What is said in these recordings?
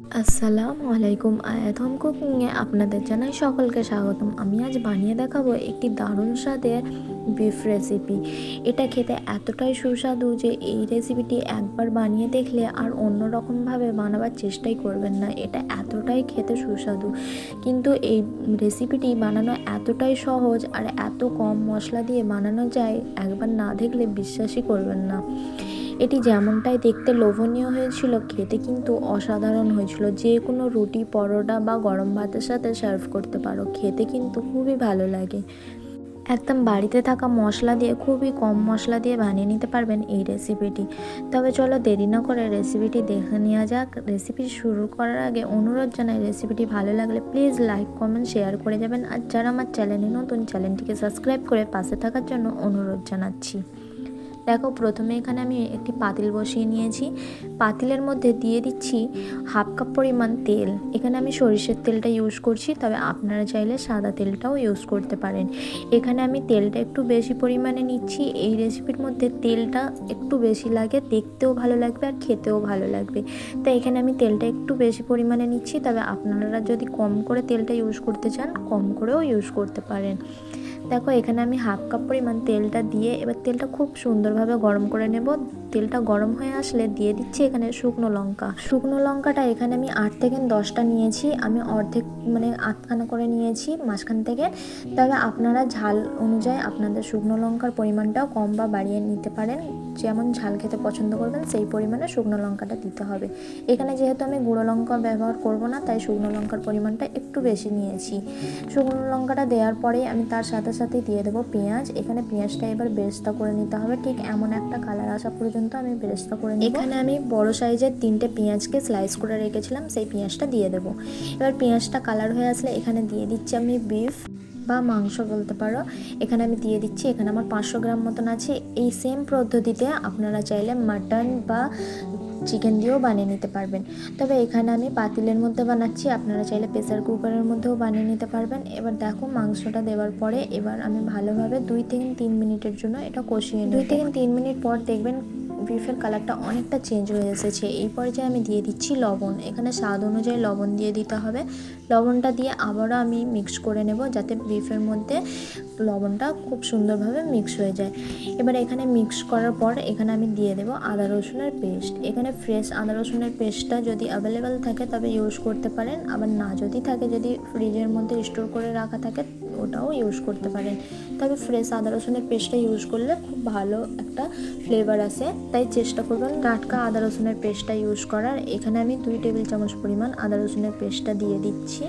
আসসালামু আলাইকুম, আয়াত হোম কুকিংয়ে আপনাদের জানাই সকলকে স্বাগতম। আমি আজ বানিয়ে দেখাবো একটি দারুণ স্বাদের বিফ রেসিপি। এটা খেতে এতটাই সুস্বাদু যে এই রেসিপিটি একবার বানিয়ে দেখলে আর অন্য রকমভাবে বানাবার চেষ্টাই করবেন না। এটা এতটাই খেতে সুস্বাদু, কিন্তু এই রেসিপিটি বানানো এতটাই সহজ আর এত কম মশলা দিয়ে বানানো যায়, একবার না দেখলে বিশ্বাসই করবেন না। এটি যেমনটাই দেখতে লোভনীয় হয়েছিল, খেতে কিন্তু অসাধারণ হয়েছিল। যে কোনো রুটি, পরোটা বা গরম ভাতের সাথে সার্ভ করতে পারো, খেতে কিন্তু খুবই ভালো লাগে। একদম বাড়িতে থাকা মশলা দিয়ে, খুবই কম মশলা দিয়ে বানিয়ে নিতে পারবেন এই রেসিপিটি। তবে চলো দেরি না করে রেসিপিটি দেখে নেওয়া যাক। রেসিপি শুরু করার আগে অনুরোধ জানাই, রেসিপিটি ভালো লাগলে প্লিজ লাইক, কমেন্ট, শেয়ার করে যাবেন। আর যারা আমার চ্যানেলে নতুন, চ্যানেলটিকে সাবস্ক্রাইব করে পাশে থাকার জন্য অনুরোধ জানাচ্ছি। দেখো, প্রথমে এখানে আমি একটি পাতিল বসিয়ে নিয়েছি। পাতিলের মধ্যে দিয়ে দিচ্ছি হাফ কাপ পরিমাণ তেল। এখানে আমি সরিষার তেলটা ইউজ করছি, তবে আপনারা চাইলে সাদা তেলটাও ইউজ করতে পারেন। এখানে আমি তেলটা একটু বেশি পরিমাণে নিচ্ছি। এই রেসিপির মধ্যে তেলটা একটু বেশি লাগে, দেখতেও ভালো লাগবে আর খেতেও ভালো লাগবে। তাই এখানে আমি তেলটা একটু বেশি পরিমাণে নিচ্ছি, তবে আপনারা যদি কম করে তেলটা ইউজ করতে চান, কম করেও ইউজ করতে পারেন। দেখো, এখানে আমি হাফ কাপ পরিমাণ তেলটা দিয়ে এবার তেলটা খুব সুন্দরভাবে গরম করে নেব। তেলটা গরম হয়ে আসলে দিয়ে দিচ্ছি এখানে শুকনো লঙ্কা। শুকনো লঙ্কাটা এখানে আমি 8 থেকে 10টা নিয়েছি। আমি অর্ধেক মানে আধখানা করে নিয়েছি মাঝখান থেকে। তবে আপনারা ঝাল অনুযায়ী আপনাদের শুকনো লঙ্কার পরিমাণটাও কম বা বাড়িয়ে নিতে পারেন। যেমন ঝাল খেতে পছন্দ করবেন সেই পরিমাণে শুকনো লঙ্কাটা দিতে হবে। এখানে যেহেতু আমি গুঁড়ো লঙ্কা ব্যবহার করব না, তাই শুকনো লঙ্কার পরিমাণটা একটু বেশি নিয়েছি। শুকনো লঙ্কাটা দেওয়ার পরেই আমি তার সাথে সাথে দিয়ে দেবো পেঁয়াজ। এখানে পেঁয়াজটা এবার বেরেস্তা করে নিতে হবে, ঠিক এমন একটা কালার আসা পর্যন্ত আমি বেরেস্তা করে নিই। এখানে আমি বড় সাইজের 3টে পেঁয়াজকে স্লাইস করে রেখেছিলাম, সেই পেঁয়াজটা দিয়ে দেবো। এবার পেঁয়াজটা কালার হয়ে আসলে এখানে দিয়ে দিচ্ছি আমি বিফ বা মাংস বলতে পারো। এখানে আমি দিয়ে দিচ্ছি, এখানে আমার 500 গ্রাম মতন আছে। এই সেম পদ্ধতিতে আপনারা চাইলে মাটন বা চিকেন দিয়েও বানিয়ে নিতে পারবেন। তবে এখানে আমি পাতিলের মধ্যে বানাচ্ছি, আপনারা চাইলে প্রেসার কুকারের মধ্যেও বানিয়ে নিতে পারবেন। এবার দেখো, মাংসটা দেওয়ার পরে এবার আমি ভালোভাবে 2 থেকে 3 মিনিটের জন্য এটা কষিয়ে নিই। 2 থেকে 3 মিনিট পর দেখবেন বিফের কালারটা অনেকটা চেঞ্জ হয়ে এসেছে। এই পর্যায়ে আমি দিয়ে দিচ্ছি লবণ। এখানে স্বাদ অনুযায়ী লবণ দিয়ে দিতে হবে। লবণটা দিয়ে আবারও আমি মিক্স করে নেব, যাতে বিফের মধ্যে লবণটা খুব সুন্দরভাবে মিক্স হয়ে যায়। এবার এখানে মিক্স করার পর এখানে আমি দিয়ে দেবো আদা রসুনের পেস্ট। এখানে ফ্রেশ আদা রসুনের পেস্টটা যদি অ্যাভেলেবেল থাকে তবে ইউজ করতে পারেন, আবার না যদি থাকে, যদি ফ্রিজের মধ্যে স্টোর করে রাখা থাকে ওটাও ইউজ করতে পারেন। তবে ফ্রেশ আদা রসুনের পেস্টটা ইউজ করলে খুব ভালো একটা ফ্লেভার আসে, তাই চেষ্টা করবেন টাটকা আদা রসুনের পেস্টটা ইউজ করার। এখানে আমি 2 টেবিল চামচ পরিমাণ আদা রসুনের পেস্টটা দিয়ে দিচ্ছি।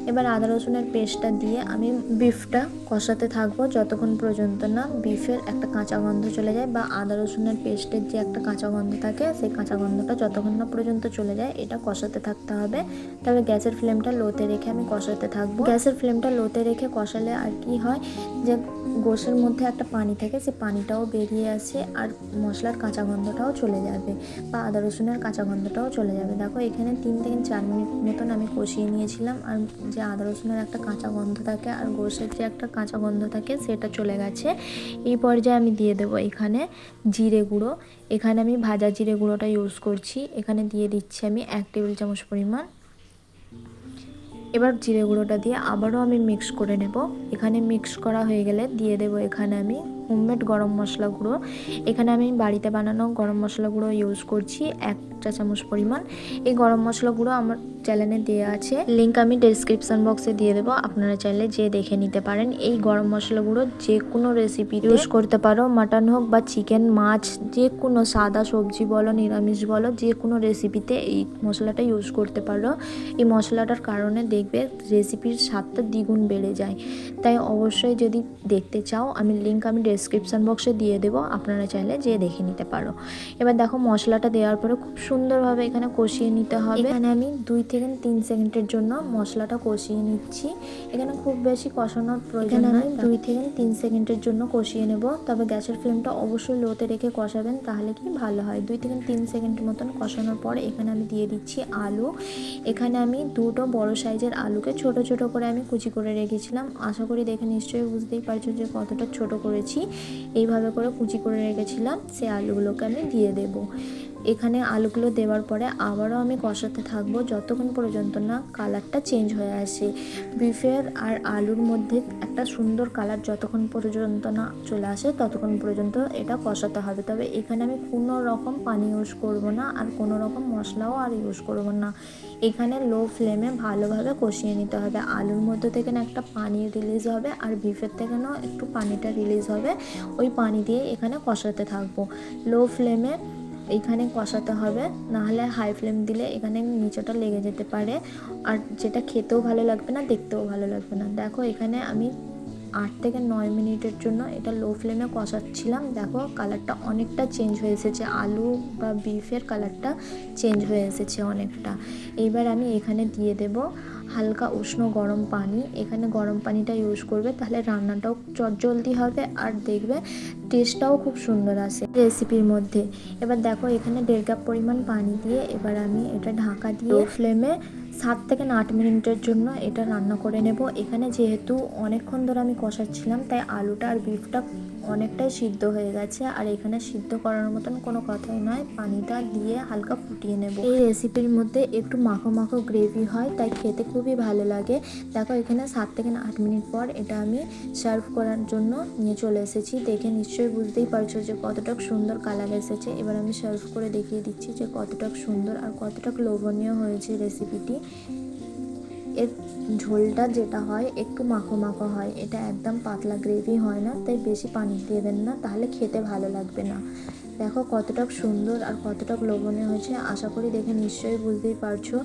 এবার আদা রসুনের পেস্টটা দিয়ে আমি বিফটা কষাতে থাকবো যতক্ষণ পর্যন্ত না বিফের একটা কাঁচা গন্ধ চলে যায়, বা আদা রসুনের পেস্টের যে একটা কাঁচা গন্ধ থাকে সেই কাঁচা গন্ধটা যতক্ষণ না পর্যন্ত চলে যায় এটা কষাতে থাকতে হবে। তবে গ্যাসের ফ্লেমটা লোতে রেখে আমি কষাতে থাকবো। গ্যাসের ফ্লেমটা লোতে রেখে কষালে আর কি হয়, যে গোশের মধ্যে একটা পানি থাকে, সে পানিটাও বেরিয়ে আসে আর মশলার কাঁচা গন্ধটাও চলে যাবে, বা আদা রসুনের কাঁচা গন্ধটাও চলে যাবে। দেখো, এখানে 3 থেকে 4 মিনিট মতন আমি কষিয়ে নিয়েছিলাম, আর যে আদা রসুনের একটা কাঁচা গন্ধ থাকে আর গোশের যে একটা কাঁচা গন্ধ থাকে সেটা চলে গেছে। এই পর্যায়ে আমি দিয়ে দেবো এখানে জিরে গুঁড়ো। এখানে আমি ভাজা জিরে গুঁড়োটা ইউজ করছি। এখানে দিয়ে দিচ্ছি আমি 1 টেবিল চামচ পরিমাণ। এবার জিরে গুঁড়োটা দিয়ে আবারও আমি মিক্স করে নেব। এখানে মিক্স করা হয়ে গেলে দিয়ে দেবো এখানে আমি হোমমেড গরম মশলা গুঁড়ো। এখানে আমি বাড়িতে বানানো গরম মশলা গুঁড়ো ইউজ করছি 1 চা চামচ পরিমাণ। এই গরম মশলা গুঁড়ো আমার চ্যানেলে দেওয়া আছে, লিঙ্ক আমি ডেসক্রিপশন বক্সে দিয়ে দেবো, আপনারা চাইলে যে দেখে নিতে পারেন। এই গরম মশলা গুঁড়ো যে কোনো রেসিপি ইউজ করতে পারো, মাটন হোক বা চিকেন, মাছ, যে কোনো সাদা সবজি বলো, নিরামিষ বলো, যে কোনো রেসিপিতে এই মশলাটা ইউজ করতে পারো। এই মশলাটার কারণে দেখবে রেসিপির স্বাদটা দ্বিগুণ বেড়ে যায়। তাই অবশ্যই যদি দেখতে চাও, আমি লিঙ্ক আমি ডেসক্রিপশন বক্সে দিয়ে দেবো, আপনারা চাইলে যেয়ে দেখে নিতে পারো। এবার দেখো, মশলাটা দেওয়ার পরে খুব সুন্দরভাবে এখানে কষিয়ে নিতে হবে। এখানে আমি 2 থেকে 3 সেকেন্ডের জন্য মশলাটা কষিয়ে নিচ্ছি। এখানে খুব বেশি কষানোর প্রয়োজন নয়, 2 থেকে 3 সেকেন্ডের জন্য কষিয়ে নেব। তবে গ্যাসের ফ্লেমটা অবশ্যই লোতে রেখে কষাবেন, তাহলে কি ভালো হয়। 2 থেকে 3 সেকেন্ড মতন কষানোর পর এখানে আমি দিয়ে দিচ্ছি আলু। এখানে আমি 2টো বড় সাইজের আলুকে ছোট ছোট করে আমি কুচি করে রেখেছিলাম। আশা করি দেখে নিশ্চয়ই বুঝতেই পারছো যে কতটা ছোট করেছি। এইভাবে করে কুচি করে রেখেছিলাম, সেই আলুগুলোকে আমি দিয়ে দেবো। এখানে আলুগুলো দেওয়ার পরে আবারও আমি কষাতে থাকবো যতক্ষণ পর্যন্ত না কালারটা চেঞ্জ হয়ে আসে। বিফের আর আলুর মধ্যে একটা সুন্দর কালার যতক্ষণ পর্যন্ত না চলে আসে ততক্ষণ পর্যন্ত এটা কষাতে হবে। তবে এখানে আমি কোনো রকম পানি ইউজ করব না, আর কোনো রকম মশলাও আর ইউজ করব না। এখানে লো ফ্লেমে ভালোভাবে কষিয়ে নিতে হবে। আলুর মধ্যে থেকে না একটা পানি রিলিজ হবে, আর বিফের থেকে না একটু পানিটা রিলিজ হবে। ওই পানি দিয়ে এখানে কষাতে থাকবো লো ফ্লেমে। এইখানে কষাতে হবে, নাহলে হাই ফ্লেম দিলে এখানে নিচেটা লেগে যেতে পারে, আর যেটা খেতেও ভালো লাগবে না, দেখতেও ভালো লাগবে না। দেখো এখানে আমি 8 থেকে 9 মিনিটের জন্য এটা লো ফ্লেমে কষাচ্ছিলাম। দেখো কালারটা অনেকটা চেঞ্জ হয়ে এসেছে, আলু বা বিফের কালারটা চেঞ্জ হয়ে এসেছে অনেকটা। এইবার আমি এখানে দিয়ে দেব হালকা উষ্ণ গরম পানি। এখানে গরম পানিটা ইউজ করবে, তাহলে রান্নাটাও চটজলদি হবে, আর দেখবে টেস্টটাও খুব সুন্দর আসে রেসিপির মধ্যে। এবার দেখো এখানে 1.5 কাপ পরিমাণ পানি দিয়ে এবার আমি এটা ঢাকা দিয়ে ফ্লেমে 7 থেকে 8 মিনিটের জন্য এটা রান্না করে নেব। এখানে যেহেতু অনেকক্ষণ ধরে আমি কষাচ্ছিলাম, তাই আলুটা আর বিফটা অনেকটাই সিদ্ধ হয়ে গেছে, আর এখানে সিদ্ধ করার মতন কোনো কথাই নয়। পানিটা দিয়ে হালকা ফুটিয়ে নেব। এই রেসিপির মধ্যে একটু মাখো মাখো গ্রেভি হয়, তাই খেতে খুবই ভালো লাগে। দেখো এখানে 7 থেকে 8 মিনিট পর এটা আমি সার্ভ করার জন্য নিয়ে চলে এসেছি। দেখে নিশ্চয়ই বুঝতেই পারছো যে কতটা সুন্দর কালার এসেছে। এবার আমি সার্ভ করে দেখিয়ে দিচ্ছি যে কতটা সুন্দর আর কতটা লোভনীয় হয়েছে রেসিপিটি। এর ঝোলটা যেটা হয় একটু মাখো মাখো হয়, এটা একদম পাতলা গ্রেভি হয় না, তাই বেশি পানি দেবেন না, তাহলে খেতে ভালো লাগবে না। দেখো কতটা সুন্দর আর কতটা লোভনীয় হয়েছে। আশা করি দেখে নিশ্চয়ই বুঝতেই পারছো।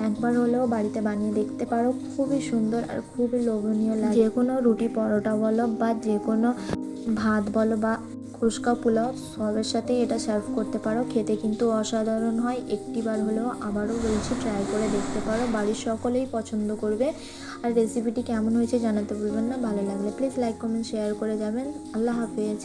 একবার হলেও বাড়িতে বানিয়ে দেখতে পারো, খুবই সুন্দর আর খুবই লোভনীয় লাগে। যে কোনো রুটি পরোটা বলো বা যে কোনো ভাত বলো বা ফুচকা পোলাও সবের সাথে এটা সার্ভ করতে পারো। খেতে কিন্তু অসাধারণ হয়। একটিবার হলেও আবারও বলছি ট্রাই করে দেখতে পারো, বাড়ির সকলেই পছন্দ করবে। আর রেসিপিটি কেমন হয়েছে জানাতে ভুলবেন না। ভালো লাগলে প্লিজ লাইক কমেন্ট শেয়ার করে যাবেন। আল্লাহ হাফেজ।